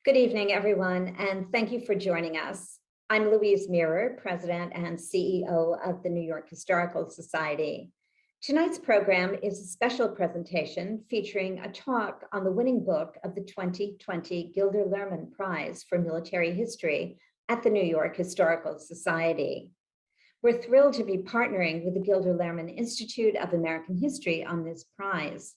Good evening, everyone, and thank you for joining us. I'm Louise Mirror, President and CEO of the New York Historical Society. Tonight's program is a special presentation featuring a talk on the winning book of the 2020 Gilder Lehrman Prize for Military History at the New York Historical Society. We're thrilled to be partnering with the Gilder Lehrman Institute of American History on this prize.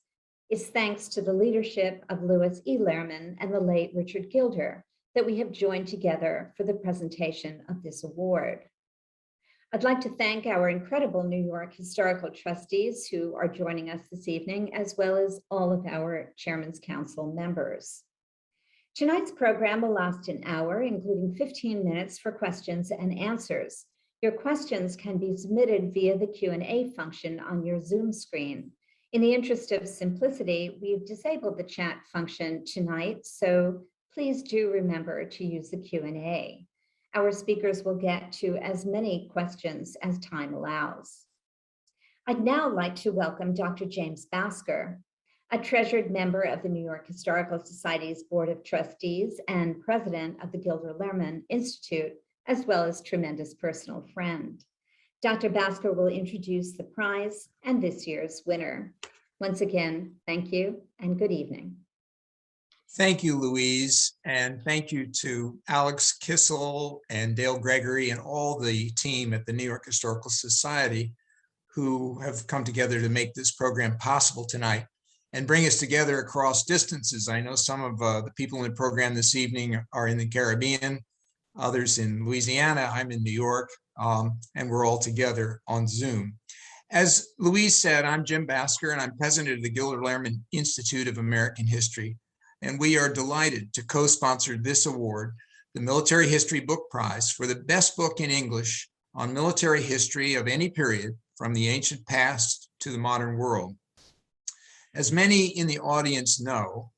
It's thanks to the leadership of Louis E. Lehrman and the late Richard Gilder that we have joined together for the presentation of this award. I'd like to thank our incredible New York historical trustees who are joining us this evening, as well as all of our Chairman's Council members. Tonight's program will last an hour, including 15 minutes for questions and answers. Your questions can be submitted via the Q&A function on your Zoom screen. In the interest of simplicity, we've disabled the chat function tonight, so please do remember to use the Q&A. Our speakers will get to as many questions as time allows. I'd now like to welcome Dr. James Basker, a treasured member of the New York Historical Society's Board of Trustees and president of the Gilder Lehrman Institute, as well as tremendous personal friend. Dr. Basker will introduce the prize and this year's winner. Once again, thank you and good evening. Thank you, Louise, and thank you to Alex Kissel and Dale Gregory and all the team at the New York Historical Society who have come together to make this program possible tonight and bring us together across distances. I know some of the people in the program this evening are in the Caribbean, others in Louisiana, I'm in New York, and we're all together on Zoom. As Louise said, I'm Jim Basker, and I'm president of the Gilder Lehrman Institute of American History, and we are delighted to co-sponsor this award, the Military History Book Prize, for the best book in English on military history of any period, from the ancient past to the modern world. As many in the audience know,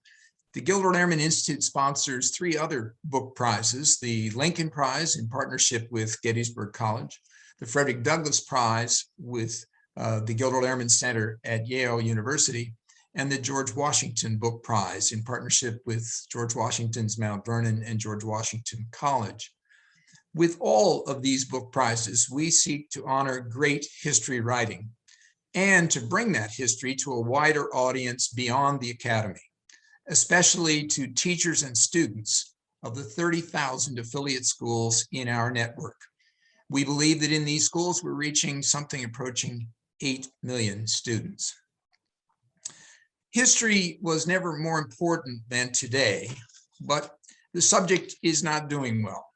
the Gilder Lehrman Institute sponsors three other book prizes: the Lincoln Prize in partnership with Gettysburg College, the Frederick Douglass Prize with the Gilder Lehrman Center at Yale University, and the George Washington Book Prize in partnership with George Washington's Mount Vernon and George Washington College. With all of these book prizes, we seek to honor great history writing and to bring that history to a wider audience beyond the academy, especially to teachers and students of the 30,000 affiliate schools in our network. We believe that in these schools, we're reaching something approaching 8 million students. History was never more important than today, but the subject is not doing well.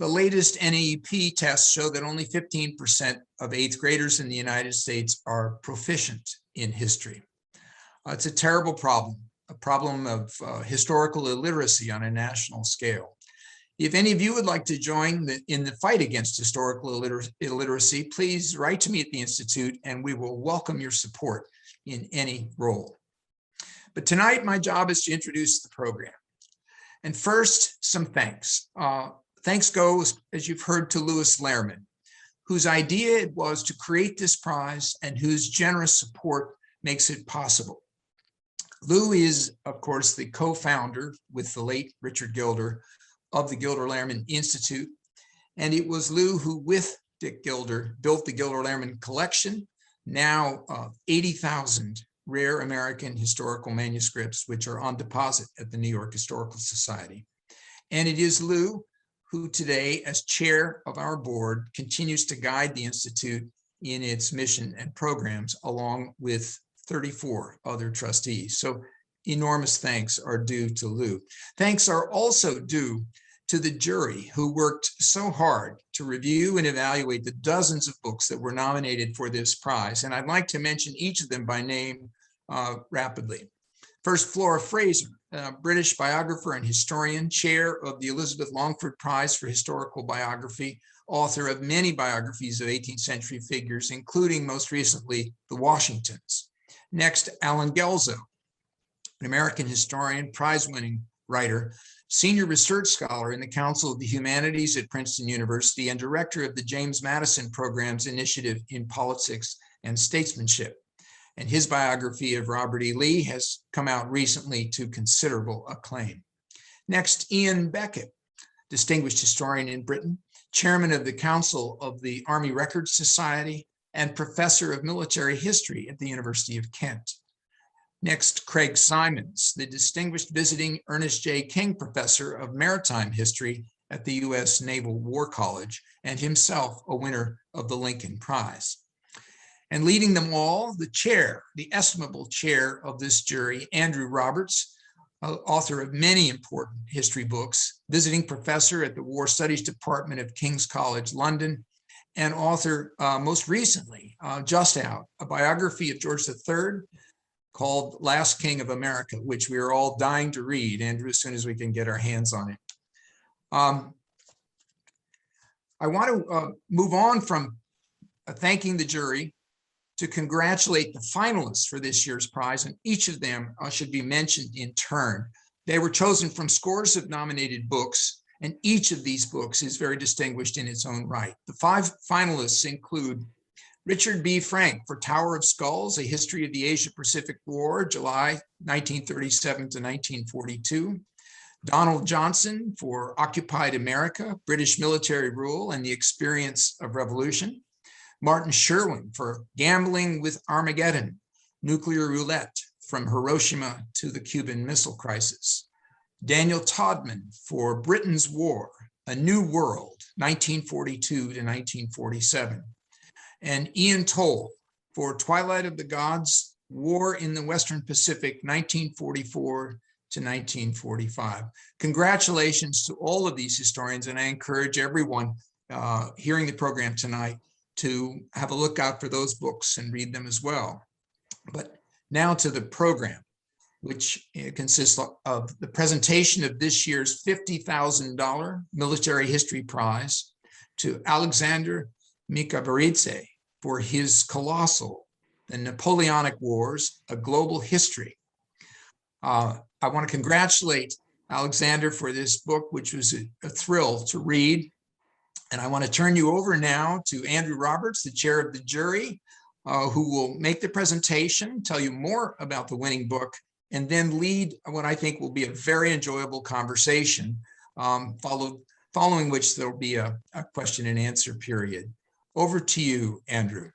The latest NAEP tests show that only 15% of 8th graders in the United States are proficient in history. It's a terrible problem, a problem of historical illiteracy on a national scale. If any of you would like to join in the fight against historical illiteracy, please write to me at the Institute and we will welcome your support in any role. But tonight, my job is to introduce the program. And first, some thanks. Thanks goes, as you've heard, to Louis Lehrman, whose idea it was to create this prize and whose generous support makes it possible. Lou is, of course, the co-founder with the late Richard Gilder of the Gilder Lehrman Institute. And it was Lou who, with Dick Gilder, built the Gilder Lehrman collection, now 80,000 rare American historical manuscripts, which are on deposit at the New York Historical Society. And it is Lou who today, as chair of our board, continues to guide the Institute in its mission and programs, along with 34 other trustees. So enormous thanks are due to Lou. Thanks are also due to the jury who worked so hard to review and evaluate the dozens of books that were nominated for this prize. And I'd like to mention each of them by name rapidly. First, Flora Fraser, a British biographer and historian, chair of the Elizabeth Longford Prize for Historical Biography, author of many biographies of 18th century figures, including most recently the Washingtons. Next, Alan Gelzo, an American historian, prize-winning writer, senior research scholar in the Council of the Humanities at Princeton University, and director of the James Madison Program's Initiative in Politics and Statesmanship. And his biography of Robert E. Lee has come out recently to considerable acclaim. Next, Ian Beckett, distinguished historian in Britain, chairman of the Council of the Army Records Society, and professor of military history at the University of Kent. Next, Craig Simons, the distinguished visiting Ernest J. King Professor of Maritime History at the U.S. Naval War College, and himself a winner of the Lincoln Prize. And leading them all, the chair, the estimable chair of this jury, Andrew Roberts, author of many important history books, visiting professor at the War Studies Department of King's College, London, and author most recently, just out, a biography of George III called Last King of America, which we are all dying to read, Andrew, as soon as we can get our hands on it. I want to move on from thanking the jury to congratulate the finalists for this year's prize, and each of them should be mentioned in turn. They were chosen from scores of nominated books, and each of these books is very distinguished in its own right. The 5 finalists include Richard B. Frank for Tower of Skulls, A History of the Asia-Pacific War, July 1937 to 1942. Donald Johnson for Occupied America, British Military Rule and the Experience of Revolution. Martin Sherwin for Gambling with Armageddon, Nuclear Roulette from Hiroshima to the Cuban Missile Crisis. Daniel Todman for Britain's War, A New World, 1942 to 1947. And Ian Toll for Twilight of the Gods, War in the Western Pacific, 1944 to 1945. Congratulations to all of these historians, and I encourage everyone hearing the program tonight to have a look out for those books and read them as well. But now to the program, which consists of the presentation of this year's $50,000 Military History Prize to Alexander Mikaberidze for his colossal The Napoleonic Wars, A Global History. I want to congratulate Alexander for this book, which was a thrill to read. And I want to turn you over now to Andrew Roberts, the chair of the jury, who will make the presentation, tell you more about the winning book, and then lead what I think will be a very enjoyable conversation, following which there will be a question and answer period. Over to you, Andrew.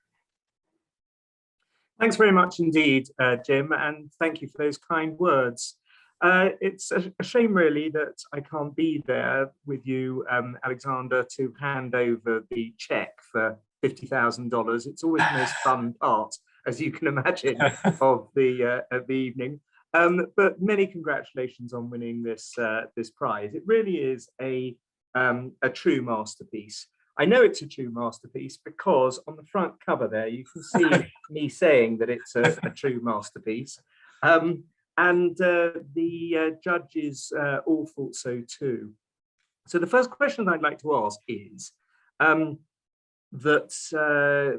Thanks very much indeed, Jim, and thank you for those kind words. It's a shame really that I can't be there with you, Alexander, to hand over the check for $50,000. It's always the most fun part, as you can imagine, of the evening. But many congratulations on winning this prize. It really is a true masterpiece. I know it's a true masterpiece because on the front cover there, you can see me saying that it's a true masterpiece. And the judges all thought so too. So the first question I'd like to ask is that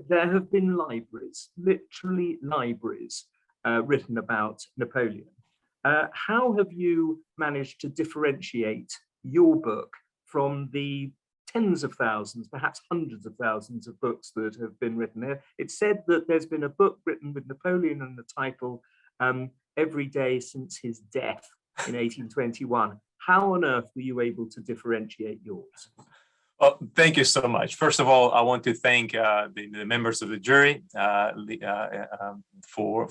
there have been libraries, literally libraries, written about Napoleon. How have you managed to differentiate your book from the tens of thousands, perhaps hundreds of thousands of books that have been written there? It's said that there's been a book written with Napoleon and the title Every Day Since His Death in 1821. How on earth were you able to differentiate yours? Well, thank you so much. First of all, I want to thank the members of the jury for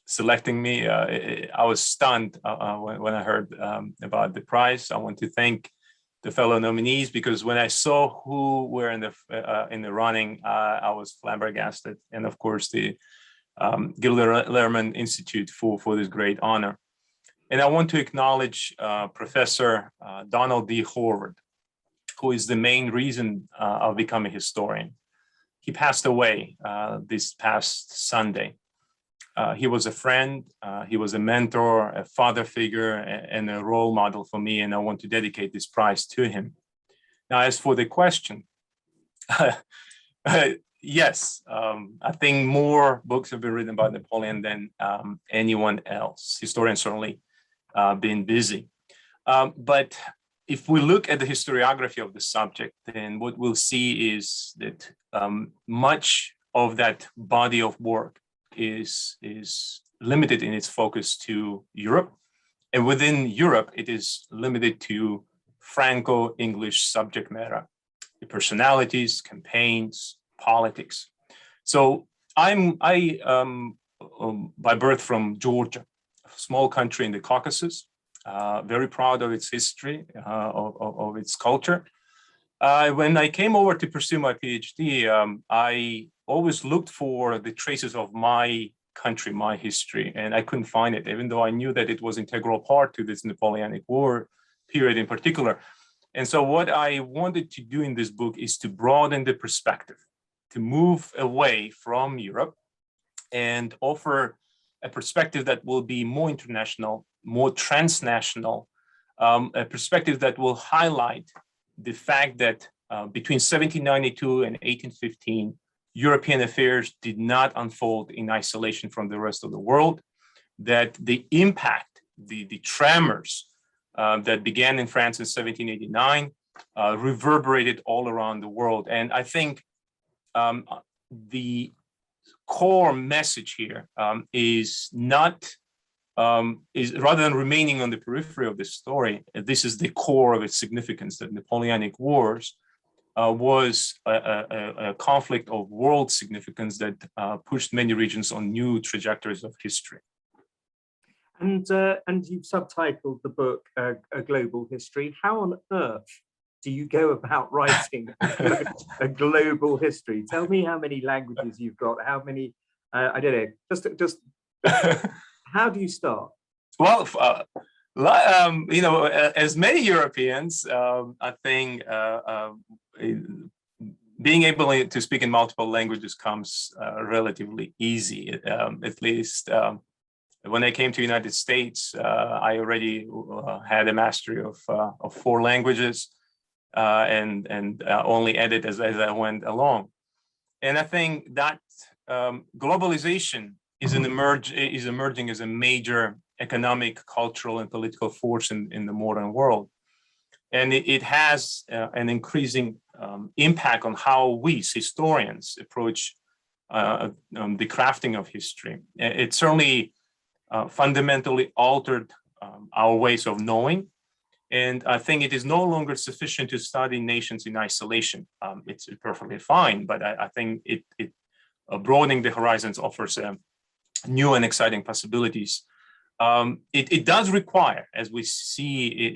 selecting me. I was stunned when I heard about the prize. I want to thank the fellow nominees, because when I saw who were in the running, I was flabbergasted, and of course the Gilder Lehrman Institute for this great honor. And I want to acknowledge Professor Donald D. Horvath, who is the main reason of becoming a historian. He passed away this past Sunday. He was a friend, he was a mentor, a father figure, and a role model for me, and I want to dedicate this prize to him. Now, as for the question, yes, I think more books have been written about Napoleon than anyone else. Historians certainly been busy. But if we look at the historiography of the subject, then what we'll see is that much of that body of work is limited in its focus to Europe And within Europe, it is limited to Franco-English subject matter, the personalities, campaigns, politics. So I by birth from Georgia, a small country in the Caucasus, very proud of its history, of its culture. When I came over to pursue my PhD, I always looked for the traces of my country, my history, and I couldn't find it, even though I knew that it was an integral part to this Napoleonic War period in particular. And so what I wanted to do in this book is to broaden the perspective, to move away from Europe and offer a perspective that will be more international, more transnational, a perspective that will highlight the fact that between 1792 and 1815, European affairs did not unfold in isolation from the rest of the world, that the impact, the tremors that began in France in 1789 reverberated all around the world. And I think the core message here is rather than remaining on the periphery of this story, this is the core of its significance, that Napoleonic Wars was a conflict of world significance that pushed many regions on new trajectories of history. And you've subtitled the book A Global History. How on earth do you go about writing a global history? Tell me how many languages you've got, how many, I don't know, just how do you start? Well, you know, as many Europeans, I think being able to speak in multiple languages comes relatively easy, at least. When I came to the United States, I already had a mastery of 4 languages and only added as I went along. And I think that globalization is emerging as a major economic, cultural, and political force in the modern world. And it has an increasing impact on how we, as historians, approach the crafting of history. It certainly fundamentally altered our ways of knowing. And I think it is no longer sufficient to study nations in isolation. It's perfectly fine, but I think it broadening the horizons offers new and exciting possibilities. It does require, as we see,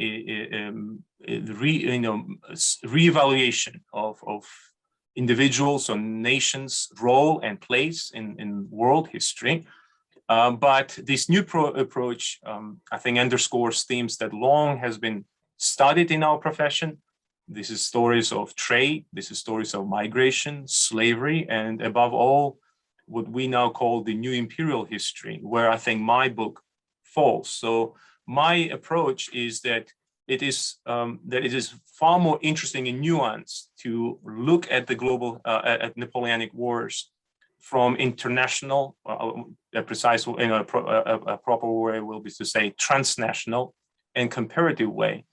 reevaluation of individuals or nations' role and place in world history. But this new approach, I think, underscores themes that long has been studied in our profession. This is stories of trade, this is stories of migration, slavery, and above all, what we now call the new imperial history, where I think my book falls. So my approach is that it is far more interesting and nuanced to look at the global, at Napoleonic Wars from international, a precise, a proper way will be to say transnational and comparative way,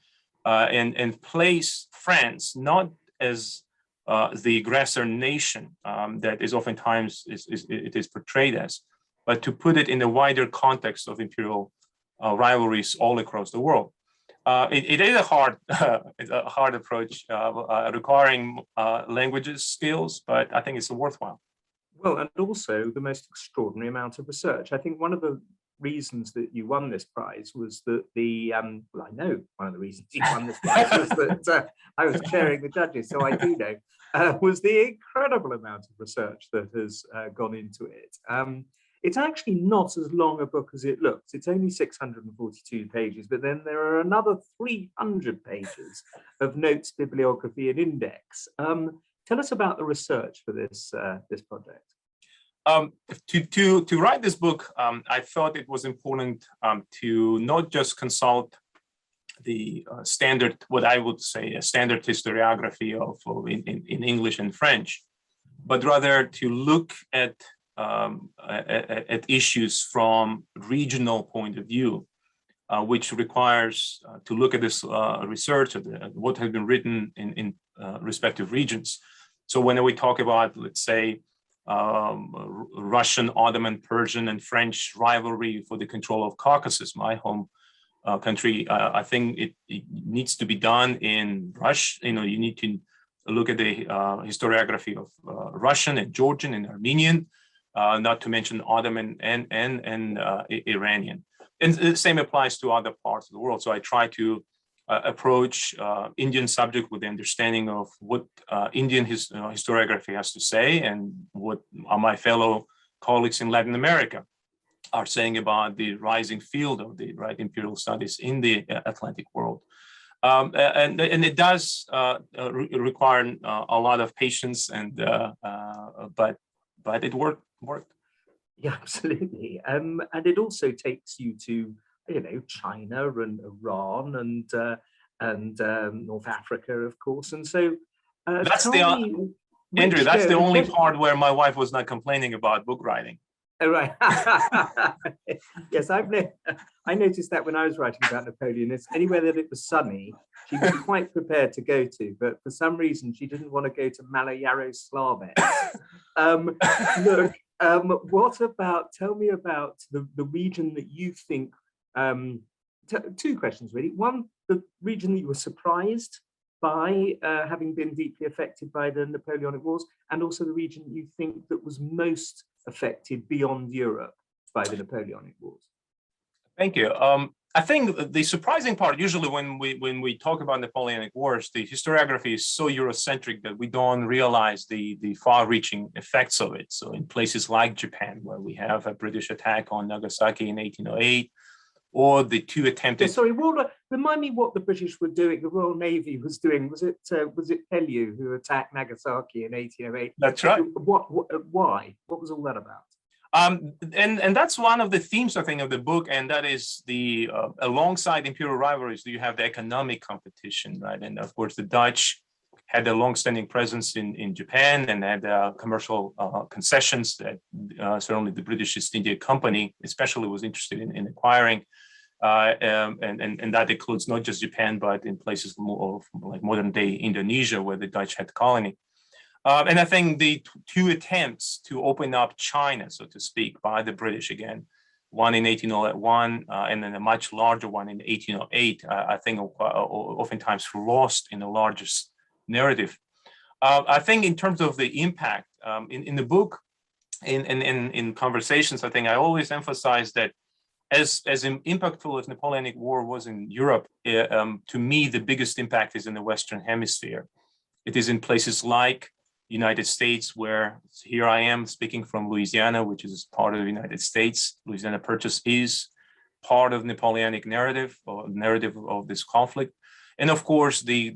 and place France not as the aggressor nation that is oftentimes it is portrayed as, but to put it in the wider context of imperial rivalries all across the world. It is a hard approach, requiring languages skills, but I think it's worthwhile. Well, and also the most extraordinary amount of research. I think one of the reasons that you won this prize was that well, I know one of the reasons you won this prize was that I was chairing the judges, so I do know, was the incredible amount of research that has gone into it. It's actually not as long a book as it looks. It's only 642 pages, but then there are another 300 pages of notes, bibliography, and index. Tell us about the research for this project. To write this book, I thought it was important to not just consult the standard, what I would say, a standard historiography in English and French, but rather to look at issues from regional point of view, which requires to look at this research of what has been written in respective regions. So when we talk about, let's say, Russian, Ottoman, Persian, and French rivalry for the control of Caucasus, my home country. I think it needs to be done in Rush. You need to look at the historiography of Russian and Georgian and Armenian, not to mention Ottoman and Iranian. And the same applies to other parts of the world. So I try to approach Indian subject with the understanding of what Indian historiography has to say and what my fellow colleagues in Latin America are saying about the rising field of the imperial studies in the Atlantic world. And it does require a lot of patience, and but it worked. Yeah, absolutely. And it also takes you to, China and Iran and North Africa, of course. And so that's Andrew, that's the only part where my wife was not complaining about book writing. Oh, right. Yes, I noticed that when I was writing about Napoleon. It's anywhere that it was sunny, she was quite prepared to go to, but for some reason she didn't want to go to Maloyaroslavets. Look, tell me about the region that you think, two questions really. One, the region that you were surprised by having been deeply affected by the Napoleonic Wars, and also the region you think that was most affected beyond Europe by the Napoleonic Wars. Thank you. I think the surprising part, usually when we talk about Napoleonic Wars, the historiography is so Eurocentric that we don't realize the far-reaching effects of it. So in places like Japan, where we have a British attack on Nagasaki in 1808, or the two attempted. Yeah, sorry, remind me what the British were doing. The Royal Navy was doing. Was it Pellew who attacked Nagasaki in 1808? That's right. Why? What was all that about? And that's one of the themes, I think, of the book, and that is the alongside imperial rivalries, you have the economic competition, right? And of course, the Dutch had a long-standing presence in Japan and had commercial concessions that certainly the British East India Company especially was interested in acquiring. And that includes not just Japan, but in places of like modern day Indonesia, where the Dutch had colony. And I think the two attempts to open up China, so to speak, by the British again, one in 1801 and then a much larger one in 1808, I think oftentimes lost in the largest narrative. I think in terms of the impact in the book, in conversations, I think I always emphasize that as impactful as Napoleonic War was in Europe, to me, the biggest impact is in the Western Hemisphere. It is in places like United States, where here I am speaking from Louisiana, which is part of the United States. Louisiana Purchase is part of Napoleonic narrative or narrative of this conflict. And of course, the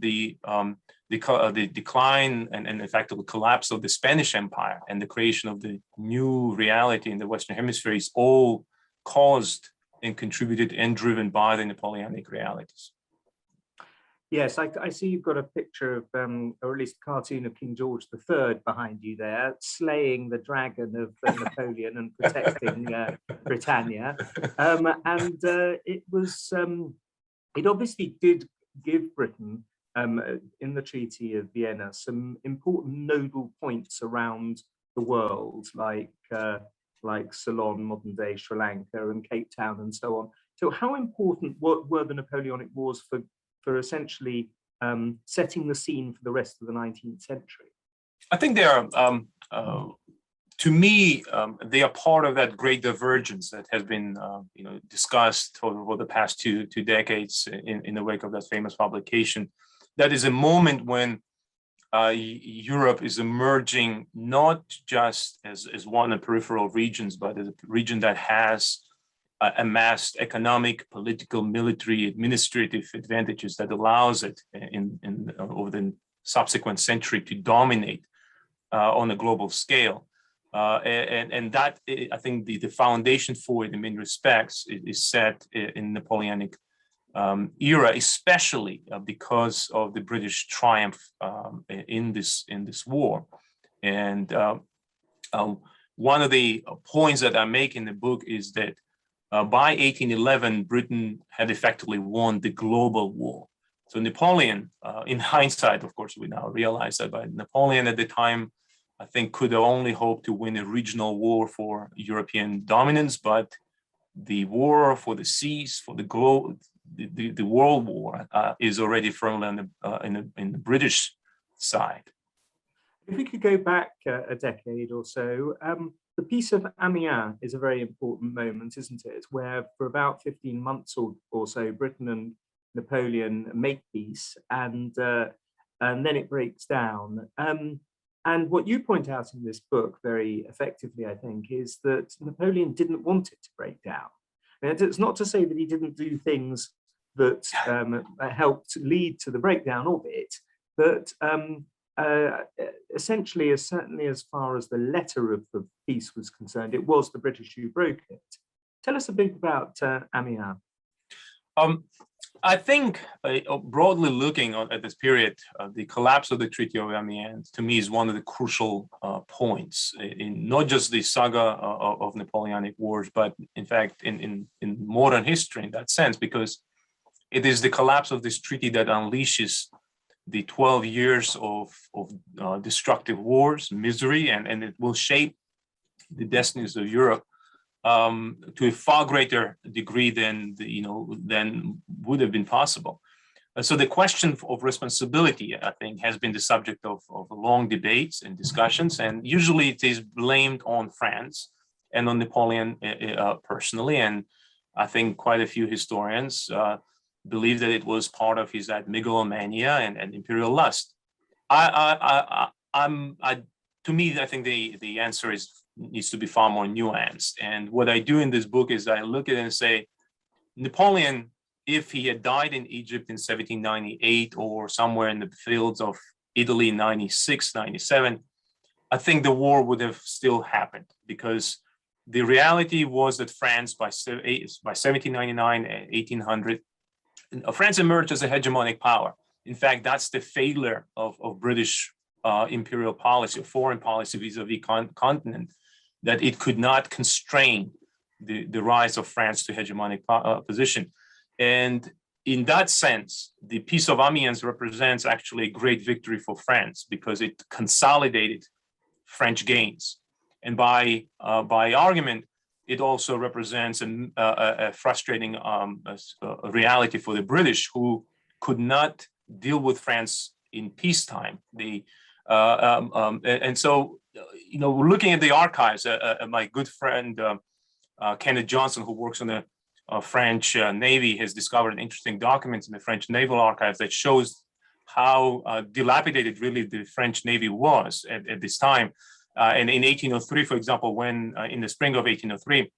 decline and in fact the collapse of the Spanish Empire and the creation of the new reality in the Western Hemisphere is all caused and contributed and driven by the Napoleonic realities. Yes, I see you've got a picture of, or at least a cartoon of King George III behind you there, slaying the dragon of Napoleon and protecting Britannia. And it obviously did give Britain, in the Treaty of Vienna, some important nodal points around the world, like Ceylon, modern-day Sri Lanka, and Cape Town, and so on. So how important were the Napoleonic Wars for essentially setting the scene for the rest of the 19th century? I think they are, to me, they are part of that great divergence that has been, discussed over the past two decades in the wake of that famous publication. That is a moment when Europe is emerging not just as one of the peripheral regions, but as a region that has amassed economic, political, military, administrative advantages that allows it over the subsequent century to dominate on a global scale. And that, I think, the foundation for it in many respects is set in Napoleonic era, especially because of the British triumph in this war. And one of the points that I make in the book is that by 1811, Britain had effectively won the global war. So Napoleon, in hindsight, of course, we now realize that, but Napoleon at the time, I think, could only hope to win a regional war for European dominance, but the war for the seas, for the the World War is already firmly in the British side. If we could go back a decade or so, the Peace of Amiens is a very important moment, isn't it? Where for about 15 months or so, Britain and Napoleon make peace, and then it breaks down. And what you point out in this book very effectively, I think, is that Napoleon didn't want it to break down. And it's not to say that he didn't do things that helped lead to the breakdown of it, but essentially, certainly as far as the letter of the peace was concerned, it was the British who broke it. Tell us a bit about Amiens. I think, broadly looking at this period, the collapse of the Treaty of Amiens, to me, is one of the crucial points in not just the saga of Napoleonic Wars, but in fact, in modern history in that sense, because it is the collapse of this treaty that unleashes the 12 years of destructive wars, misery, and it will shape the destinies of Europe to a far greater degree than than would have been possible. So the question of responsibility, I think, has been the subject of long debates and discussions, and usually it is blamed on France and on Napoleon personally. And I think quite a few historians believe that it was part of his megalomania and imperial lust. To me, I think the answer needs to be far more nuanced. And what I do in this book is I look at it and say, Napoleon, if he had died in Egypt in 1798 or somewhere in the fields of Italy in 96, 97, I think the war would have still happened, because the reality was that France by 1799, 1800, France emerged as a hegemonic power. In fact, that's the failure of British imperial policy, or foreign policy vis-a-vis continent, that it could not constrain the rise of France to hegemonic position. And in that sense, the Peace of Amiens represents actually a great victory for France, because it consolidated French gains. And by argument, it also represents a frustrating reality for the British, who could not deal with France in peacetime. And so, looking at the archives, my good friend Kenneth Johnson, who works on the French Navy, has discovered an interesting document in the French Naval Archives that shows how dilapidated really the French Navy was at this time. And in 1803, for example, when in the spring of 1803,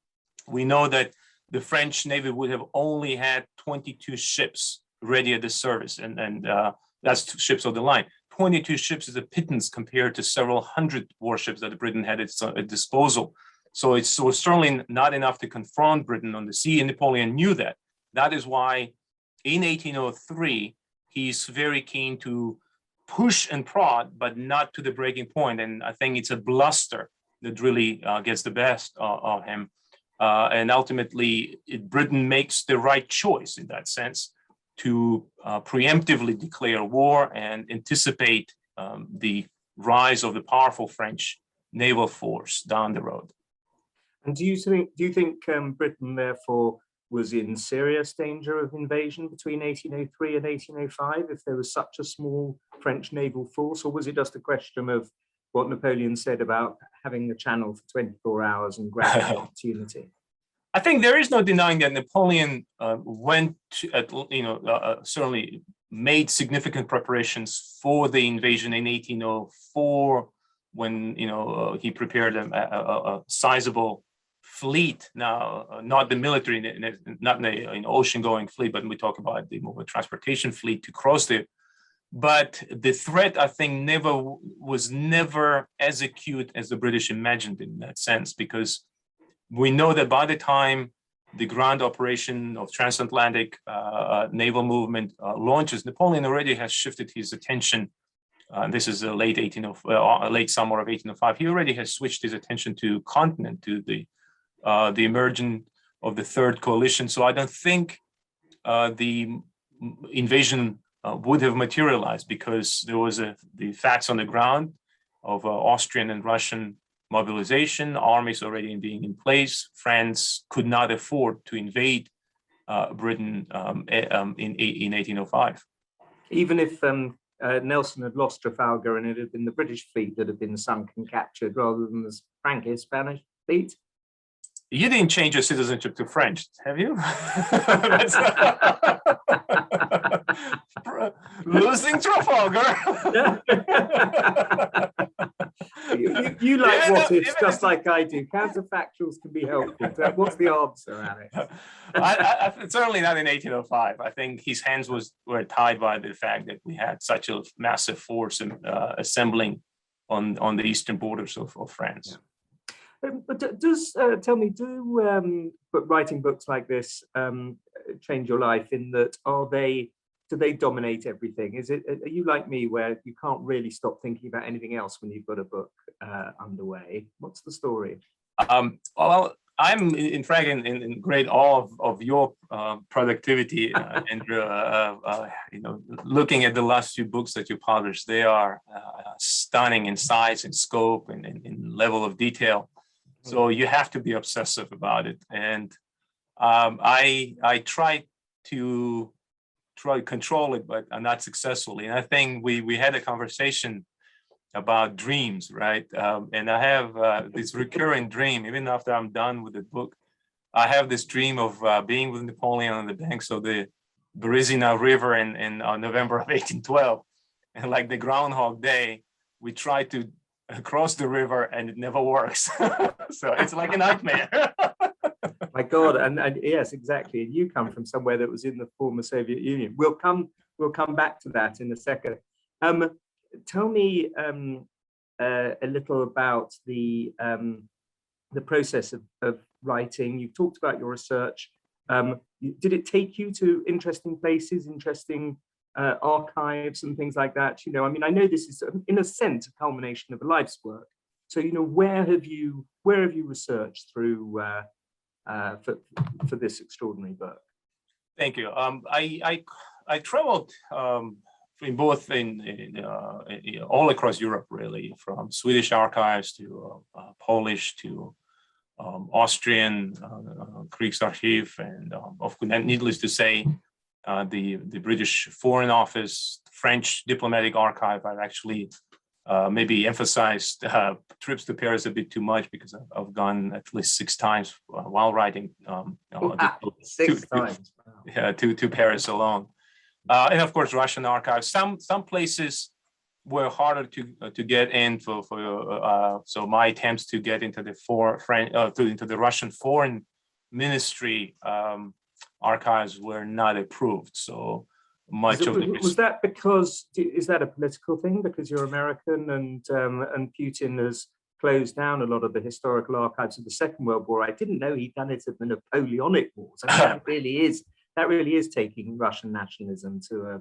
we know that the French Navy would have only had 22 ships ready at the service, and that's ships of the line. 22 ships is a pittance compared to several hundred warships that Britain had at its disposal. So it was certainly not enough to confront Britain on the sea, and Napoleon knew that. That is why in 1803, he's very keen to push and prod, but not to the breaking point. And I think it's a bluster that really gets the best of him. And ultimately, Britain makes the right choice in that sense to preemptively declare war and anticipate the rise of the powerful French naval force down the road. And do you think Britain therefore was in serious danger of invasion between 1803 and 1805 if there was such a small French naval force, or was it just a question of what Napoleon said about having the channel for 24 hours and grabbing the opportunity? I think there is no denying that Napoleon certainly made significant preparations for the invasion in 1804, when he prepared a sizable fleet. Now, not the military, not an ocean-going fleet, but we talk about the transportation fleet to cross there. But the threat, I think, was never as acute as the British imagined in that sense, because we know that by the time the grand operation of transatlantic naval movement launches, Napoleon already has shifted his attention. This is late summer of 1805. He already has switched his attention to continent, to the emergence of the Third Coalition. So I don't think the invasion would have materialized, because there was the facts on the ground of Austrian and Russian mobilization, armies already being in place. France could not afford to invade Britain in 1805. Even if Nelson had lost Trafalgar and it had been the British fleet that had been sunk and captured rather than the Franco-Spanish fleet? You didn't change your citizenship to French, have you? Losing Trafalgar. You like what ifs just like I do. Counterfactuals can be helpful. What's the answer, Alex? It's certainly not in 1805. I think his hands were tied by the fact that we had such a massive force assembling on the eastern borders of France. Yeah. But does tell me, but writing books like this change your life in that do they dominate everything? Are you like me where you can't really stop thinking about anything else when you've got a book underway? What's the story? Well, I'm in fact in great awe of your productivity, Andrew. Looking at the last few books that you published, they are stunning in size and scope and in level of detail. So you have to be obsessive about it. And I try to control it, but I'm not successfully. And I think we had a conversation about dreams, right? And I have this recurring dream, even after I'm done with the book. I have this dream of being with Napoleon on the banks of the Berezina River in November of 1812. And like the Groundhog Day, we try to cross the river and it never works. So it's like a nightmare. My God, and yes, exactly. And you come from somewhere that was in the former Soviet Union. We'll come back to that in a second. Tell me a little about the process of writing. You talked about your research. Did it take you to interesting places, interesting archives and things like that? I mean, I know this is in a sense a culmination of a life's work. So, where have you researched through for this extraordinary book? Thank you. I traveled in both all across Europe, really, from Swedish archives to Polish to Austrian Kriegsarchiv, and of course, needless to say, the British Foreign Office, French diplomatic archive. I've actually maybe emphasized trips to Paris a bit too much because I've gone at least 6 times while writing. 6 times. Yeah, to Paris alone. And of course, Russian archives. Some places were harder to get in so my attempts to get into the Russian Foreign Ministry archives were not approved. So much of the was that because is that a political thing because you're American and Putin has closed down a lot of the historical archives of the Second World War? I didn't know he'd done it at the Napoleonic Wars. I mean, that really is taking Russian nationalism to a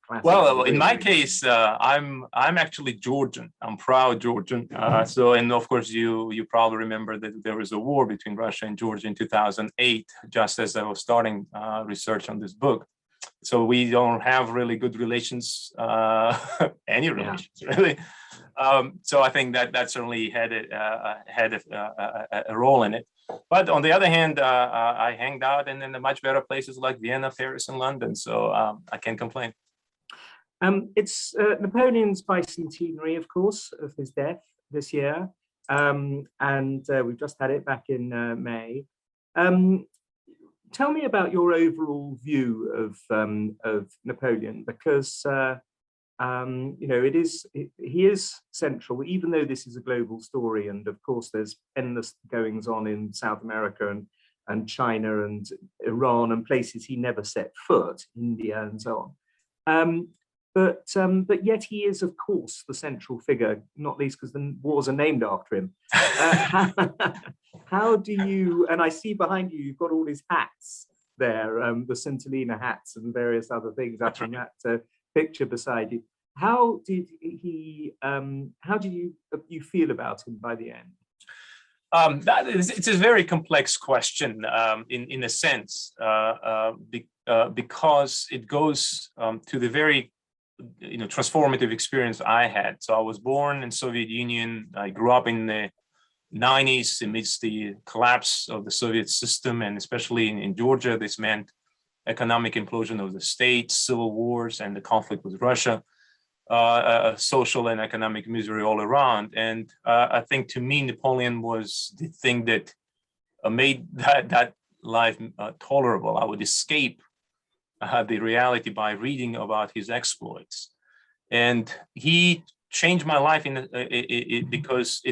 classic. Well, in my case, I'm actually Georgian. I'm proud Georgian. And of course, you probably remember that there was a war between Russia and Georgia in 2008, just as I was starting research on this book. So we don't have really good relations, any relations, really. So I think that certainly had a role in it. But on the other hand, I hanged out in the much better places like Vienna, Paris, and London. So I can't complain. It's Napoleon's bicentenary, of course, of his death this year. And we've just had it back in May. Tell me about your overall view of Napoleon, because he is central, even though this is a global story, and of course there's endless goings on in South America and China and Iran and places he never set foot, India and so on. But yet he is, of course, the central figure, not least because the wars are named after him. How do you, and I see behind you, you've got all his hats there, the Centellina hats and various other things up in that picture beside you. How did you feel about him by the end? It's a very complex question in a sense, because it goes to the very transformative experience I had. So I was born in Soviet Union. I grew up in the 90s amidst the collapse of the Soviet system, and especially in Georgia, this meant economic implosion of the state, civil wars, and the conflict with Russia, social and economic misery all around. And I think to me, Napoleon was the thing that made that life tolerable. I would escape the reality by reading about his exploits. And he changed my life because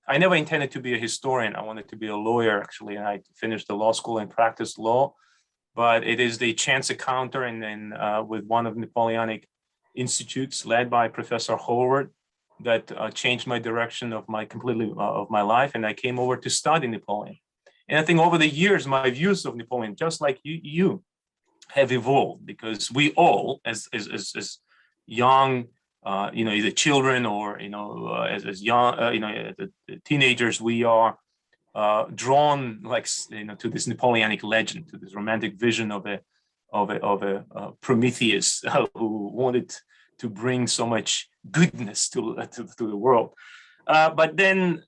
I never intended to be a historian. I wanted to be a lawyer, actually, and I finished the law school and practiced law. But it is the chance encounter and then with one of Napoleonic institutes led by Professor Howard that changed my direction of my life. And I came over to study Napoleon. And I think over the years, my views of Napoleon, just like you have evolved, because we all, as young, either children or as young, the teenagers, we are drawn to this Napoleonic legend, to this romantic vision of a Prometheus who wanted to bring so much goodness to the world. But then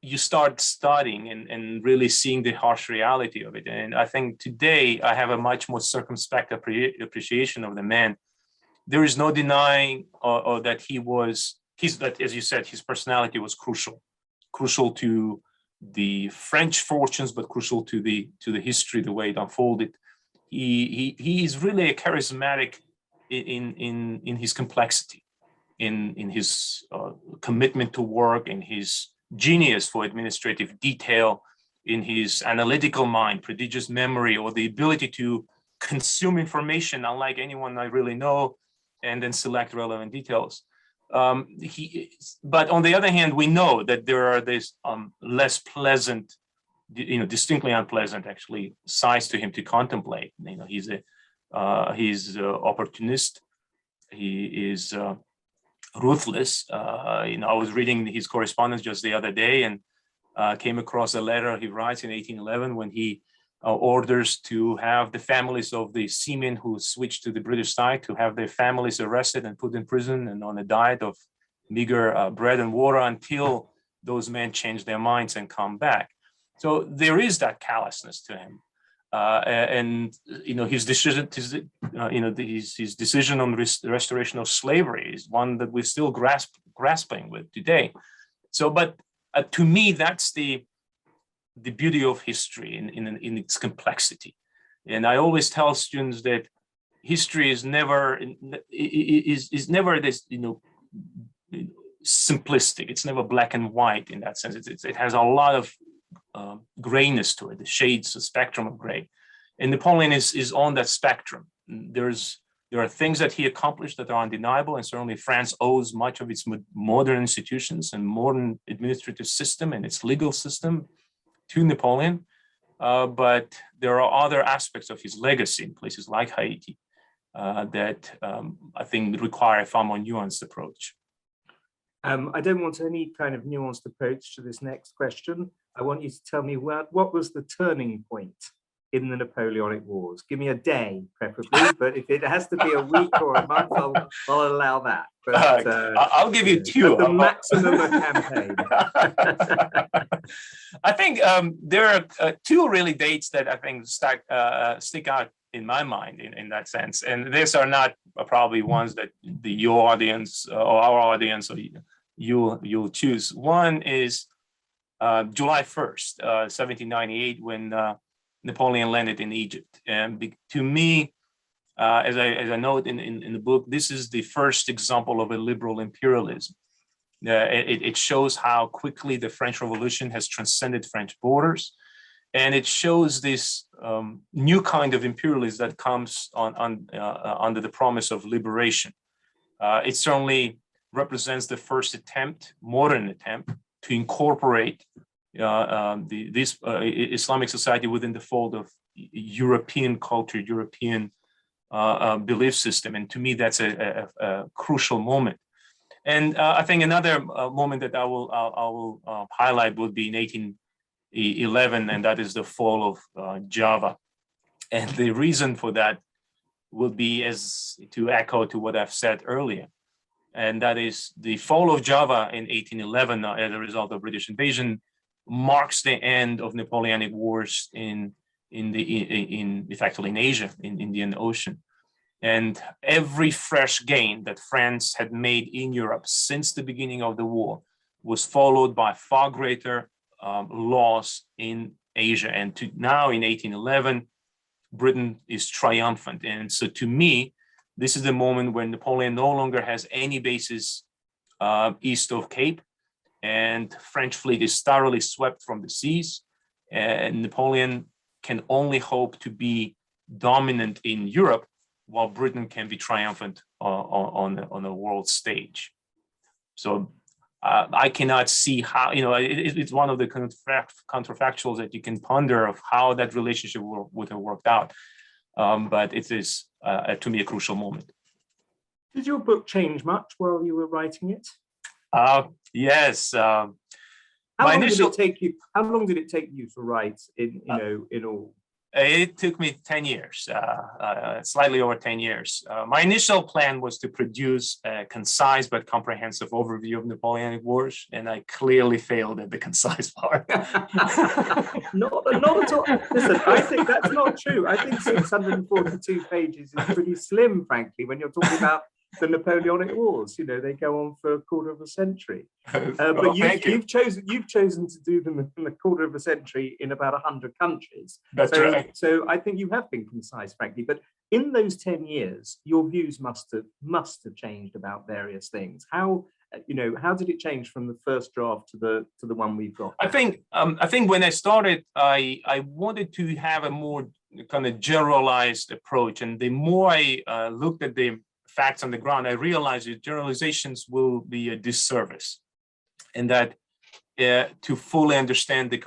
you start studying and really seeing the harsh reality of it. And I think today I have a much more circumspect appreciation of the man. There is no denying that that, as you said, his personality was crucial to the French fortunes, but crucial to the history, the way it unfolded. He is really a charismatic in his complexity, in his commitment to work, in his genius for administrative detail, in his analytical mind, prodigious memory, or the ability to consume information unlike anyone I really know, and then select relevant details. But on the other hand, we know that there are these less pleasant, distinctly unpleasant, actually, sides to him to contemplate. He's opportunist. He is ruthless. I was reading his correspondence just the other day and came across a letter he writes in 1811 when he orders to have the families of the seamen who switched to the British side, to have their families arrested and put in prison and on a diet of meager bread and water until those men change their minds and come back. So there is that callousness to him. And his decision, his decision on the restoration of slavery is one that we're still grasping with today. So, but to me, that's the beauty of history in its complexity. And I always tell students that history is never this simplistic. It's never black and white in that sense. It has a lot of grayness to it, the shades, the spectrum of gray. And Napoleon is on that spectrum. There are things that he accomplished that are undeniable, and certainly France owes much of its modern institutions and modern administrative system and its legal system to Napoleon. But there are other aspects of his legacy in places like Haiti that I think require a far more nuanced approach. I don't want any kind of nuanced approach to this next question. I want you to tell me what was the turning point in the Napoleonic Wars. Give me a day, preferably, but if it has to be a week or a month, I'll allow that. But, I'll give you two. The maximum of campaign. I think there are two really dates that I think stick out in my mind in that sense. And these are not probably ones that your audience or our audience or you'll choose. One is July 1st, 1798, when Napoleon landed in Egypt. And to me, as I note in the book, this is the first example of a liberal imperialism. It shows how quickly the French Revolution has transcended French borders. And it shows this new kind of imperialism that comes under the promise of liberation. It certainly represents the first modern attempt, to incorporate this Islamic society within the fold of European culture, European belief system. And to me, that's a crucial moment. And I think another moment that I will highlight would be in 1811, and that is the fall of Java. And the reason for that will be, as to echo to what I've said earlier, and that is the fall of Java in 1811 as a result of British invasion marks the end of Napoleonic Wars in effectively in Asia, in Indian Ocean. And every fresh gain that France had made in Europe since the beginning of the war was followed by far greater loss in Asia. And now in 1811, Britain is triumphant. And so to me, this is the moment when Napoleon no longer has any bases east of Cape, and French fleet is thoroughly swept from the seas. And Napoleon can only hope to be dominant in Europe, while Britain can be triumphant on a world stage. So I cannot see how, it's one of the counterfactuals that you can ponder of how that relationship would have worked out. But it is, to me, a crucial moment. Did your book change much while you were writing it? Yes. How long did it take you to write in all? It took me 10 years, slightly over 10 years. My initial plan was to produce a concise but comprehensive overview of Napoleonic Wars, and I clearly failed at the concise part. Not at all. Listen, I think that's not true. I think 642 pages is pretty slim, frankly, when you're talking about the Napoleonic Wars. They go on for a quarter of a century. But you've chosen to do them in a quarter of a century in about 100 countries. That's right. So I think you have been concise, frankly. But in those 10 years, your views must have changed about various things. How did it change from the first draft to the one we've got? I think when I started, I wanted to have a more kind of generalized approach, and the more I looked at the facts on the ground, I realized that generalizations will be a disservice, and that to fully understand the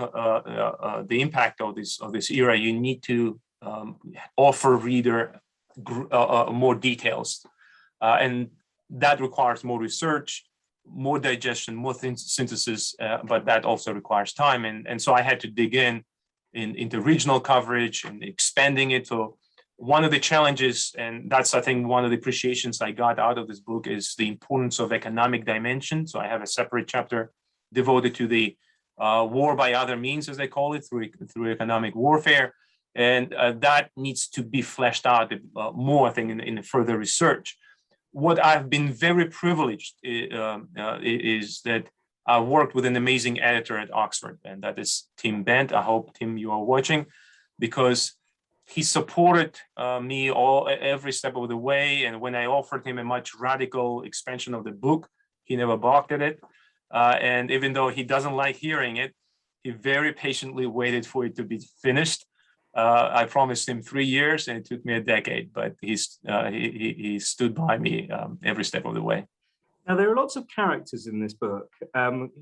impact of this era, you need to offer reader more details, and that requires more research, more digestion, more synthesis, but that also requires time, and so I had to dig into regional coverage and expanding it. So one of the challenges, and that's, I think, one of the appreciations I got out of this book, is the importance of economic dimension. So I have a separate chapter devoted to the war by other means, as they call it, through economic warfare. And that needs to be fleshed out more, I think, in further research. What I've been very privileged is that I worked with an amazing editor at Oxford, and that is Tim Bent. I hope, Tim, you are watching, because he supported me every step of the way. And when I offered him a much radical expansion of the book, he never balked at it. And even though he doesn't like hearing it, he very patiently waited for it to be finished. I promised him 3 years, and it took me a decade, but he stood by me every step of the way. Now, there are lots of characters in this book,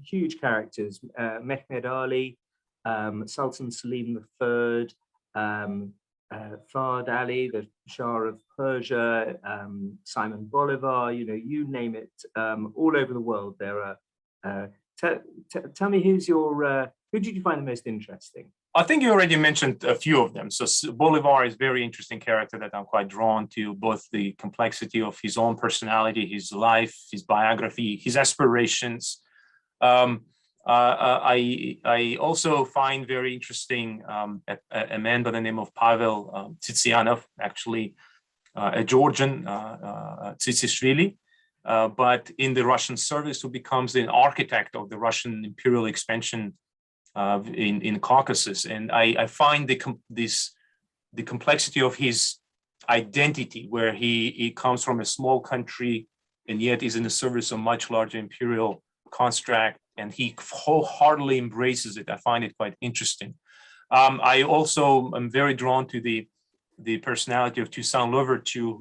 huge characters: Mehmed Ali, Sultan Selim III, Fard Ali, the Shah of Persia, Simon Bolivar, you name it, all over the world. There are. Tell me, who did you find the most interesting? I think you already mentioned a few of them. So Bolivar is a very interesting character that I'm quite drawn to, both the complexity of his own personality, his life, his biography, his aspirations. I also find very interesting a man by the name of Pavel Tsitsianov, actually a Georgian, Tsitsishvili, but in the Russian service, who becomes the architect of the Russian imperial expansion in Caucasus. And I find the complexity of his identity, where he comes from a small country and yet is in the service of much larger imperial construct, and he wholeheartedly embraces it. I find it quite interesting. I also am very drawn to the personality of Toussaint Louverture,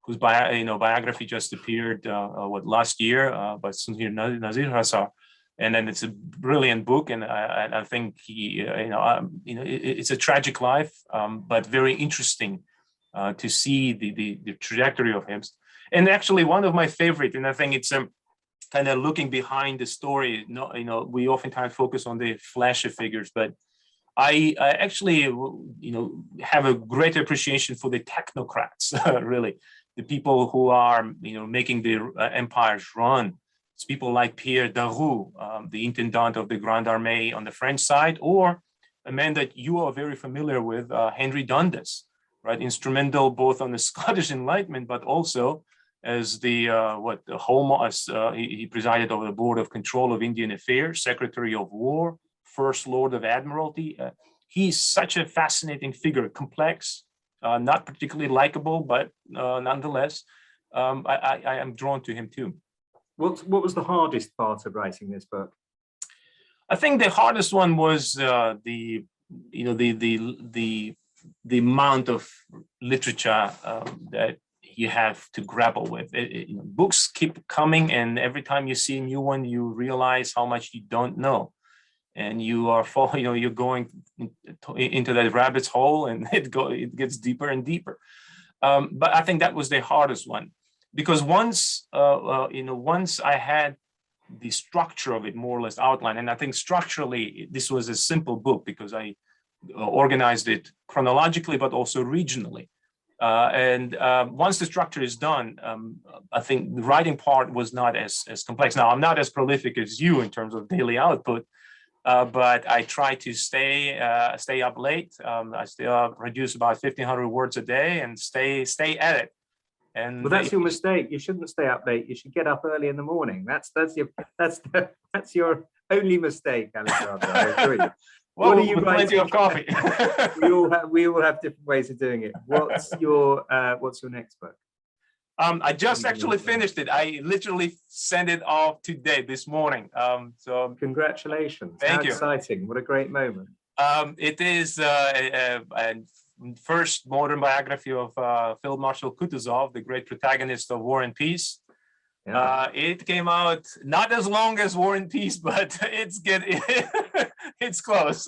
whose biography just appeared last year by Sunir Nazir Hassar. And then it's a brilliant book, and I think it's a tragic life, but very interesting to see the trajectory of him. And actually, one of my favorite, and I think it's kind of looking behind the story. We oftentimes focus on the flashy figures, but I actually have a great appreciation for the technocrats, really, the people who are making the empires run. It's people like Pierre Daroux, the intendant of the Grande Armée on the French side, or a man that you are very familiar with, Henry Dundas, right? Instrumental both on the Scottish Enlightenment, but also as the he presided over the Board of Control of Indian Affairs, Secretary of War, First Lord of Admiralty. He's such a fascinating figure, complex, not particularly likable, but nonetheless, I am drawn to him too. What was the hardest part of writing this book? I think the hardest one was the amount of literature that you have to grapple with. Books keep coming, and every time you see a new one, you realize how much you don't know, and you are you're going into that rabbit's hole, and it gets deeper and deeper. But I think that was the hardest one, because once I had the structure of it more or less outlined, and I think structurally this was a simple book because I organized it chronologically, but also regionally. Once the structure is done, I think the writing part was not as complex. Now, I'm not as prolific as you in terms of daily output, but I try to stay up late. I still produce about 1,500 words a day and stay at it. And well, that's your mistake. You shouldn't stay up late. You should get up early in the morning. That's your only mistake, Alexander. I agree. Well, what are you plenty of coffee. we all have different ways of doing it. What's your next book? I just actually finished it. I literally sent it off today, this morning. So congratulations! Thank you. Exciting! What a great moment. It is a first modern biography of Field Marshal Kutuzov, the great protagonist of War and Peace. Yeah. It came out not as long as War and Peace, but it's close.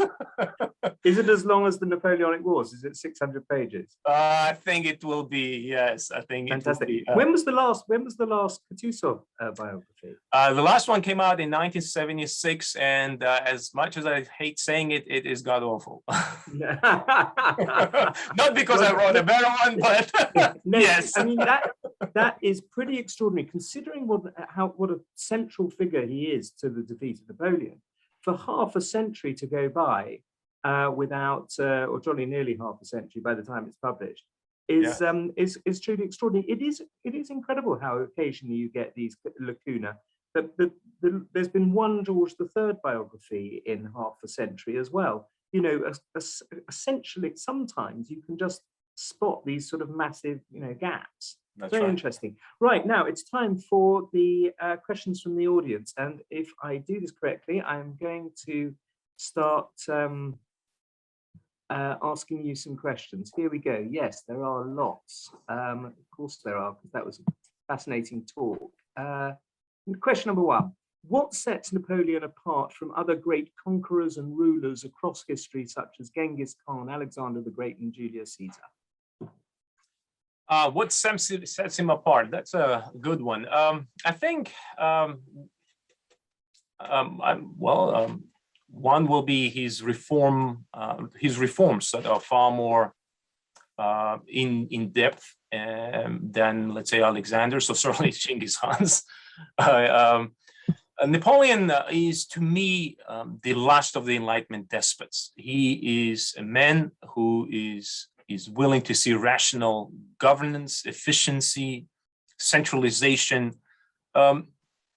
Is it as long as the Napoleonic Wars? Is it 600 pages? I think it will be. Yes, I think. Fantastic. It will be, when was the last Kutuzov biography? The last one came out in 1976, and as much as I hate saying it, it is god awful. Not because I wrote a better one, but no, yes. I mean that is pretty extraordinary, considering what a central figure he is to the defeat of Napoleon. For half a century to go by without, or jolly nearly half a century by the time it's published, is truly extraordinary. It is incredible how occasionally you get these lacuna. There's been one George III biography in half a century as well. You know, essentially, sometimes you can just spot these sort of massive, gaps. That's very right. interesting. Right, now it's time for the questions from the audience. And if I do this correctly, I'm going to start asking you some questions. Here we go. Yes, there are lots. Of course there are, because that was a fascinating talk. Question number one. What sets Napoleon apart from other great conquerors and rulers across history, such as Genghis Khan, Alexander the Great, and Julius Caesar? What sets him apart? That's a good one. I think, one will be his reforms that are far more in depth than, let's say, Alexander. So certainly Genghis Khan's. Napoleon is, to me, the last of the Enlightenment despots. He is a man who is willing to see rational governance, efficiency, centralization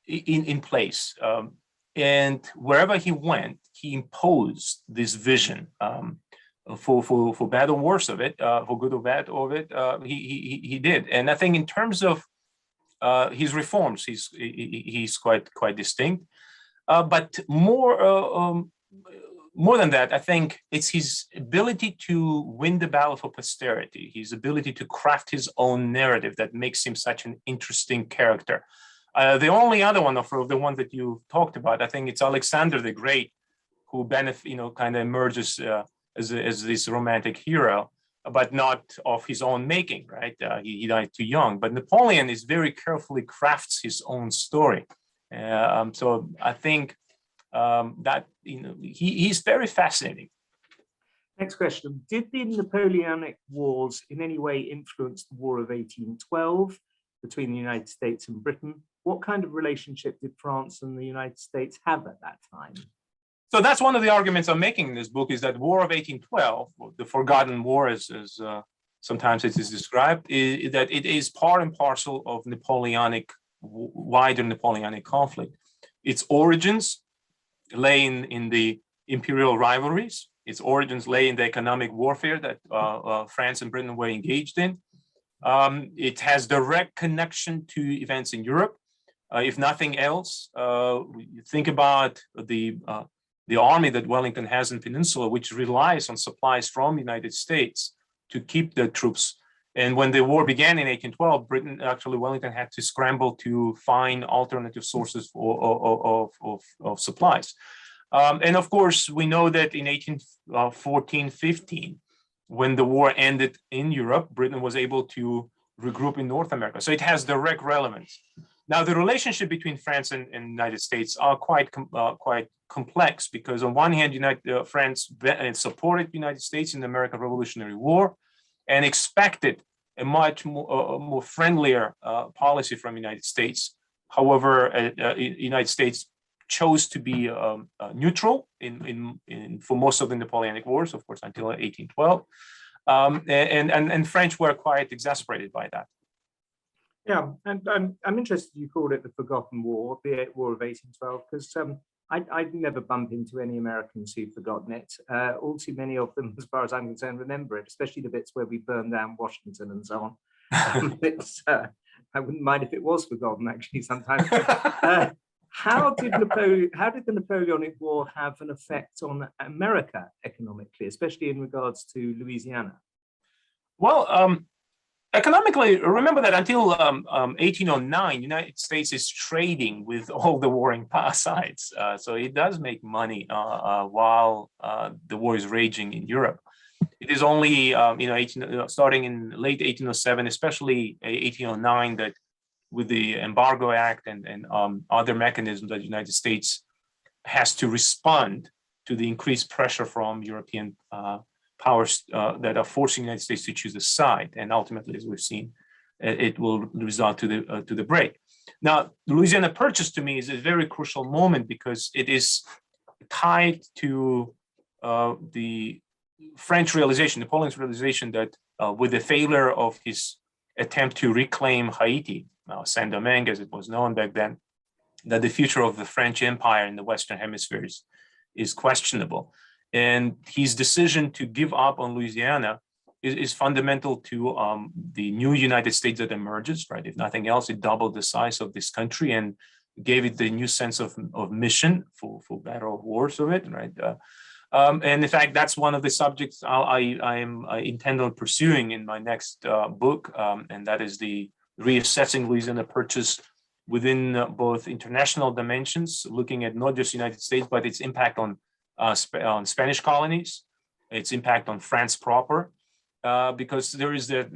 in place. And wherever he went, he imposed this vision for bad or worse of it, for good or bad of it. He did. And I think in terms of his reforms, he's quite distinct. But more than that, I think it's his ability to win the battle for posterity, his ability to craft his own narrative that makes him such an interesting character. The only other one of the ones that you talked about, I think it's Alexander the Great, who kind of emerges as this romantic hero, but not of his own making, right? He died too young. But Napoleon is very carefully crafts his own story. So I think that he's very fascinating. Next question. Did the Napoleonic Wars in any way influence the War of 1812 between the United States and Britain? What kind of relationship did France and the United States have at that time? So that's one of the arguments I'm making in this book, is that War of 1812, the Forgotten War, as sometimes it is described, is that it is part and parcel of wider Napoleonic conflict. Its origins lay in the imperial rivalries. Its origins lay in the economic warfare that France and Britain were engaged in. It has direct connection to events in Europe. If nothing else, think about the army that Wellington has in the Peninsula, which relies on supplies from the United States to keep the troops. And when the war began in 1812, Wellington had to scramble to find alternative sources of supplies. And of course, we know that in 1814-15, when the war ended in Europe, Britain was able to regroup in North America. So it has direct relevance. Now, the relationship between France and the United States are quite complex, because on one hand, France supported the United States in the American Revolutionary War and expected a much more friendlier policy from the United States. However, the United States chose to be neutral for most of the Napoleonic Wars, of course, until 1812. And French were quite exasperated by that. Yeah, and I'm interested you called it the Forgotten War, the War of 1812, because I'd never bump into any Americans who've forgotten it. All too many of them, as far as I'm concerned, remember it, especially the bits where we burned down Washington and so on. I wouldn't mind if it was forgotten, actually, sometimes. How did the Napoleonic War have an effect on America economically, especially in regards to Louisiana? Well, economically, remember that until 1809, United States is trading with all the warring sides. So it does make money while the war is raging in Europe. It is only, starting in late 1807, especially 1809, that with the Embargo Act and other mechanisms that the United States has to respond to the increased pressure from European powers that are forcing the United States to choose a side, and ultimately, as we've seen, it will result to the break. Now, the Louisiana Purchase to me is a very crucial moment, because it is tied to the French realization, Napoleon's realization that with the failure of his attempt to reclaim Haiti, Saint-Domingue as it was known back then, that the future of the French Empire in the Western Hemisphere is questionable. And his decision to give up on Louisiana is fundamental to the new United States that emerges, right? If nothing else, it doubled the size of this country and gave it the new sense of mission, for better or worse of it, right? And in fact, that's one of the subjects I intend on pursuing in my next book, and that is the reassessing Louisiana Purchase within both international dimensions, looking at not just the United States, but its impact on Spanish colonies, its impact on France proper, because there is that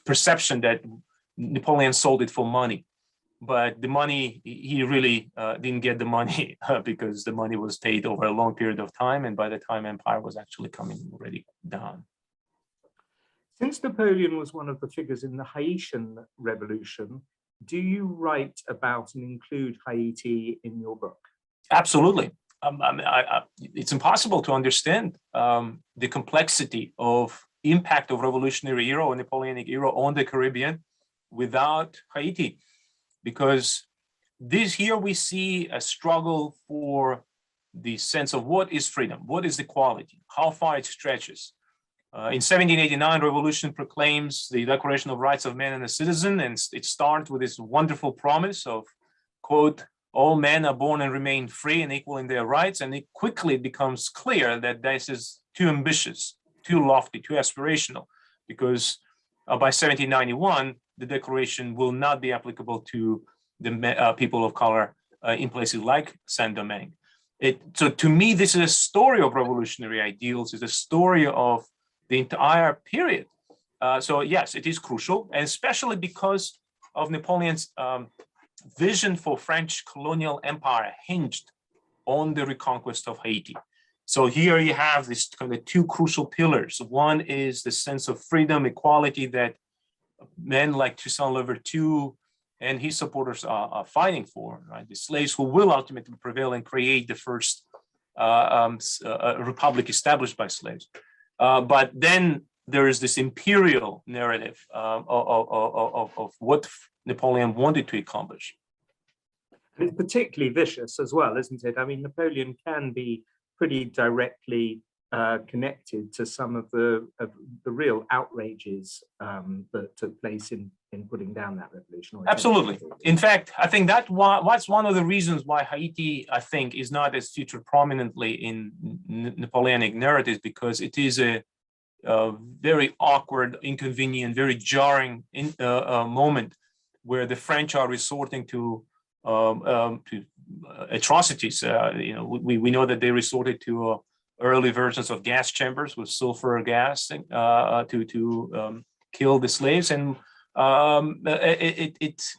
perception that Napoleon sold it for money, but the money, he really didn't get the money because the money was paid over a long period of time, and by the time empire was actually coming already down. Since Napoleon was one of the figures in the Haitian Revolution, do you write about and include Haiti in your book? Absolutely. It's impossible to understand the complexity of impact of Revolutionary era or Napoleonic era on the Caribbean without Haiti, because here we see a struggle for the sense of what is freedom, what is equality, how far it stretches. In 1789, revolution proclaims the Declaration of Rights of Man and a Citizen, and it starts with this wonderful promise of, quote, all men are born and remain free and equal in their rights. And it quickly becomes clear that this is too ambitious, too lofty, too aspirational, because by 1791, the declaration will not be applicable to the people of color in places like Saint-Domingue. So to me, this is a story of revolutionary ideals, it's a story of the entire period. So yes, it is crucial, and especially because of Napoleon's vision for French colonial empire hinged on the reconquest of Haiti. So here you have this kind of two crucial pillars. One is the sense of freedom, equality that men like Toussaint Louverture and his supporters are fighting for, right? The slaves who will ultimately prevail and create the first republic established by slaves. But then there is this imperial narrative of what Napoleon wanted to accomplish. It's particularly vicious as well, isn't it? I mean, Napoleon can be pretty directly connected to some of the real outrages that took place in putting down that revolution. Absolutely. In fact, I think that's one of the reasons why Haiti, I think, is not as featured prominently in Napoleonic narratives, because it is a very awkward, inconvenient, very jarring moment where the French are resorting to atrocities. We know that they resorted to early versions of gas chambers with sulfur gas to kill the slaves, and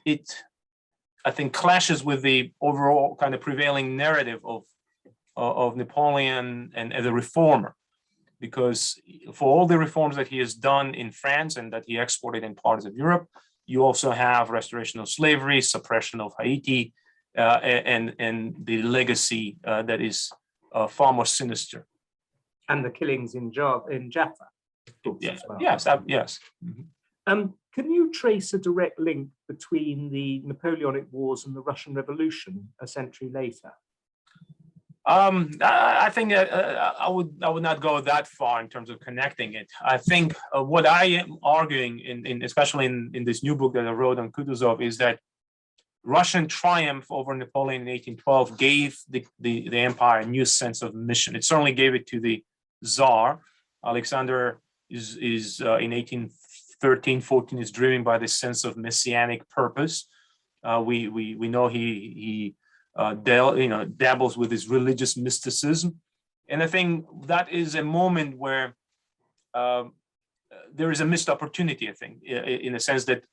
it I think clashes with the overall kind of prevailing narrative of Napoleon and as a reformer, because for all the reforms that he has done in France and that he exported in parts of Europe, you also have restoration of slavery, suppression of Haiti, and the legacy that is far more sinister. And the killings in Jaffa. Yes, yes. Mm-hmm. Can you trace a direct link between the Napoleonic Wars and the Russian Revolution a century later? I think I would not go that far in terms of connecting it. I think what I am arguing, especially in this new book that I wrote on Kutuzov, is that Russian triumph over Napoleon in 1812 gave the empire a new sense of mission. It certainly gave it to the Tsar. Alexander is in 1813-14 is driven by this sense of messianic purpose. We know he dabbles with his religious mysticism, and I think that is a moment where there is a missed opportunity. I think, in the sense that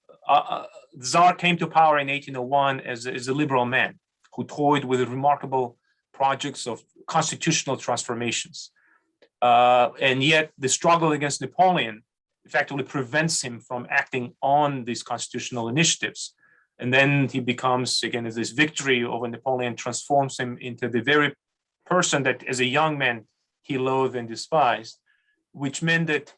Tsar came to power in 1801 as a liberal man who toyed with remarkable projects of constitutional transformations, and yet the struggle against Napoleon effectively prevents him from acting on these constitutional initiatives. And then he becomes, again, as this victory over Napoleon transforms him into the very person that as a young man he loathed and despised, which meant that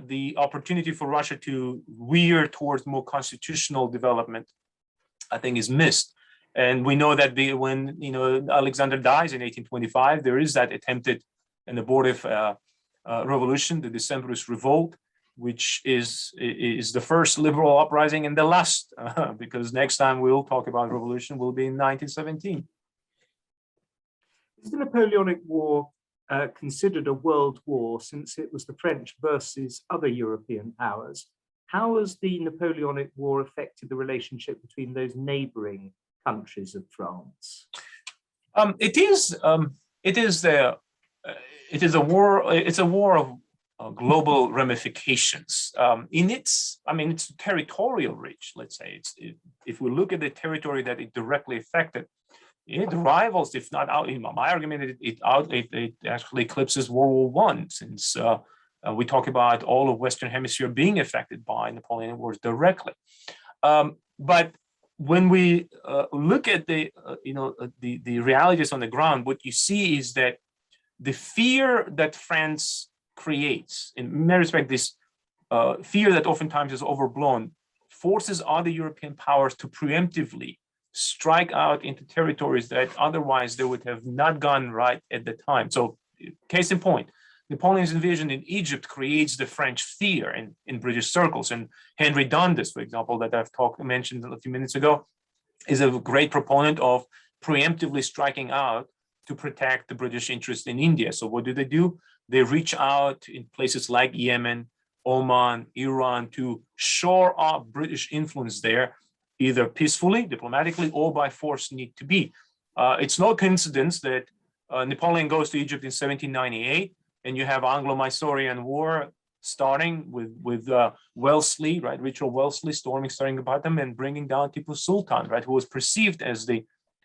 the opportunity for Russia to veer towards more constitutional development, I think, is missed. And we know that when Alexander dies in 1825, there is that attempted and abortive revolution, the Decembrist revolt, which is the first liberal uprising and the last, because next time we'll talk about revolution will be in 1917. Is the Napoleonic War considered a world war, since it was the French versus other European powers? How has the Napoleonic War affected the relationship between those neighboring countries of France? It is a war. It's a war of global ramifications. It's territorial reach. Let's say if we look at the territory that it directly affected, it rivals, if not out. My argument, it actually eclipses World War I, since we talk about all of Western Hemisphere being affected by Napoleonic Wars directly. But when we look at the realities on the ground, what you see is that the fear that France creates, in many respects, this fear that oftentimes is overblown, forces other European powers to preemptively strike out into territories that otherwise they would have not gone right at the time. So, case in point, Napoleon's invasion in Egypt creates the French fear in British circles. And Henry Dundas, for example, that I've mentioned a few minutes ago, is a great proponent of preemptively striking out to protect the British interest in India. So what do? They reach out in places like Yemen, Oman, Iran to shore up British influence there, either peacefully, diplomatically, or by force need to be. It's no coincidence that Napoleon goes to Egypt in 1798, and you have Anglo-Mysorean War starting with Wellesley, right? Richard Wellesley storming Seringapatam and bringing down Tipu Sultan, right? Who was perceived as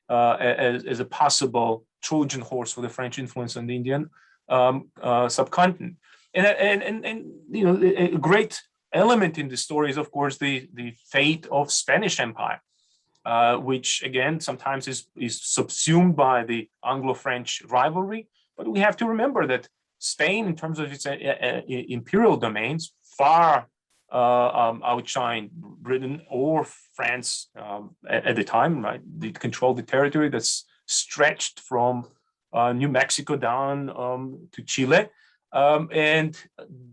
as a possible Trojan horse for the French influence on the Indian subcontinent. And a great element in the story is, of course, the fate of Spanish Empire, which again sometimes is subsumed by the Anglo-French rivalry. But we have to remember that Spain, in terms of its imperial domains, far outshine Britain or France at the time. Right, they controlled the territory that's stretched from New Mexico down to Chile, and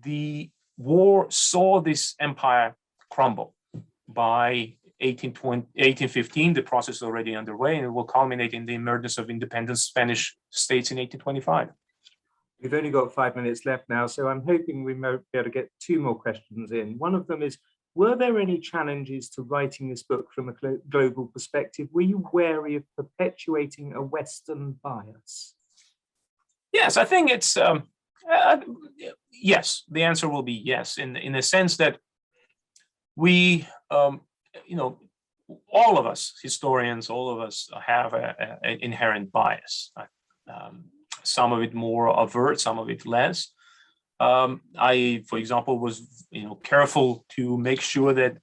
the war saw this empire crumble. By 1815, the process is already underway, and it will culminate in the emergence of independent Spanish states in 1825. We've only got 5 minutes left now, so I'm hoping we might be able to get 2 more questions in. One of them is, were there any challenges to writing this book from a global perspective? Were you wary of perpetuating a Western bias? Yes, I think it's, yes, the answer will be yes, in the sense that we, all of us historians, all of us have an inherent bias. Some of it more overt, some of it less. I, for example, was careful to make sure that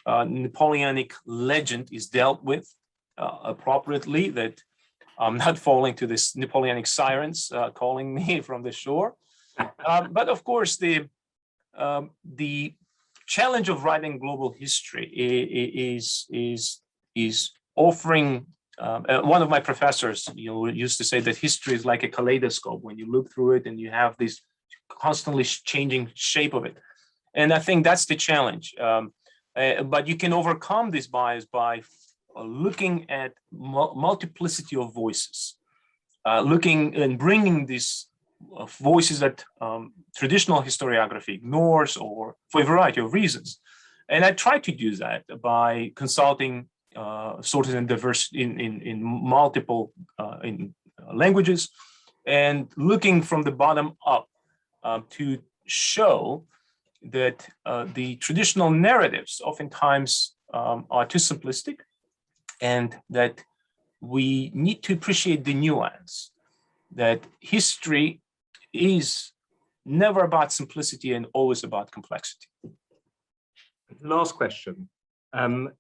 Napoleonic legend is dealt with appropriately, that I'm not falling to this Napoleonic sirens calling me from the shore. But of course, the challenge of writing global history is offering. One of my professors, used to say that history is like a kaleidoscope. When you look through it, and you have this constantly changing shape of it, and I think that's the challenge. But you can overcome this bias by looking at multiplicity of voices, looking and bringing these voices that traditional historiography ignores, or for a variety of reasons. And I try to do that by consulting sources in in multiple languages, and looking from the bottom up to show that the traditional narratives oftentimes are too simplistic, and that we need to appreciate the nuance, that history is never about simplicity and always about complexity. Last question.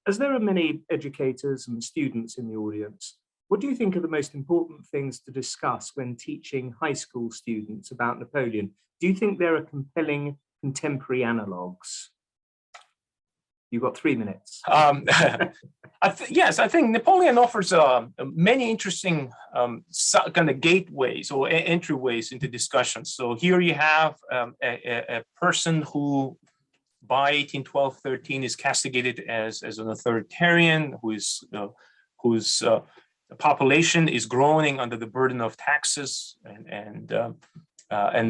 As there are many educators and students in the audience, what do you think are the most important things to discuss when teaching high school students about Napoleon? Do you think there are compelling contemporary analogues? You've got 3 minutes. Yes, I think Napoleon offers many interesting kind of gateways or entryways into discussions. So here you have a person who by 1812-13 is castigated as an authoritarian, whose population is groaning under the burden of taxes and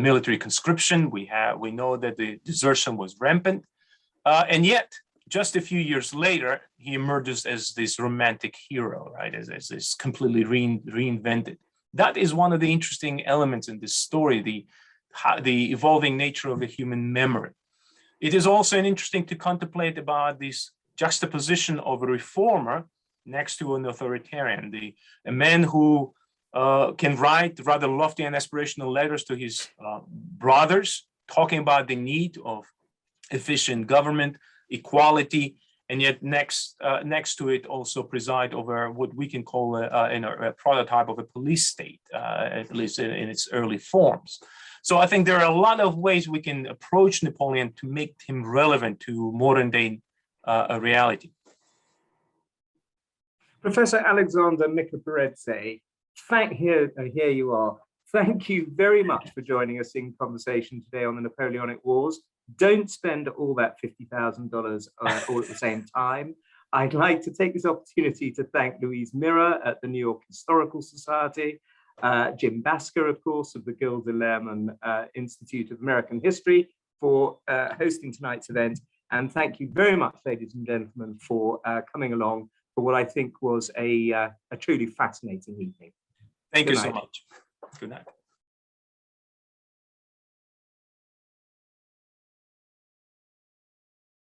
military conscription. We know that the desertion was rampant, and yet just a few years later he emerges as this romantic hero, right? As this completely reinvented. That is one of the interesting elements in this story, the evolving nature of the human memory. It is also interesting to contemplate about this juxtaposition of a reformer next to an authoritarian, a man who can write rather lofty and aspirational letters to his brothers, talking about the need of efficient government, equality, and yet next to it also preside over what we can call a prototype of a police state, at least in its early forms. So I think there are a lot of ways we can approach Napoleon to make him relevant to modern day reality. Professor Alexander Mikaberidze, here you are. Thank you very much for joining us in conversation today on the Napoleonic Wars. Don't spend all that $50,000 all at the same time. I'd like to take this opportunity to thank Louise Mirror at the New York Historical Society, Jim Basker, of course, of the Gilder Lehrman Institute of American History, for hosting tonight's event. And thank you very much, ladies and gentlemen, for coming along for what I think was a truly fascinating evening. Thank you so much. Good night.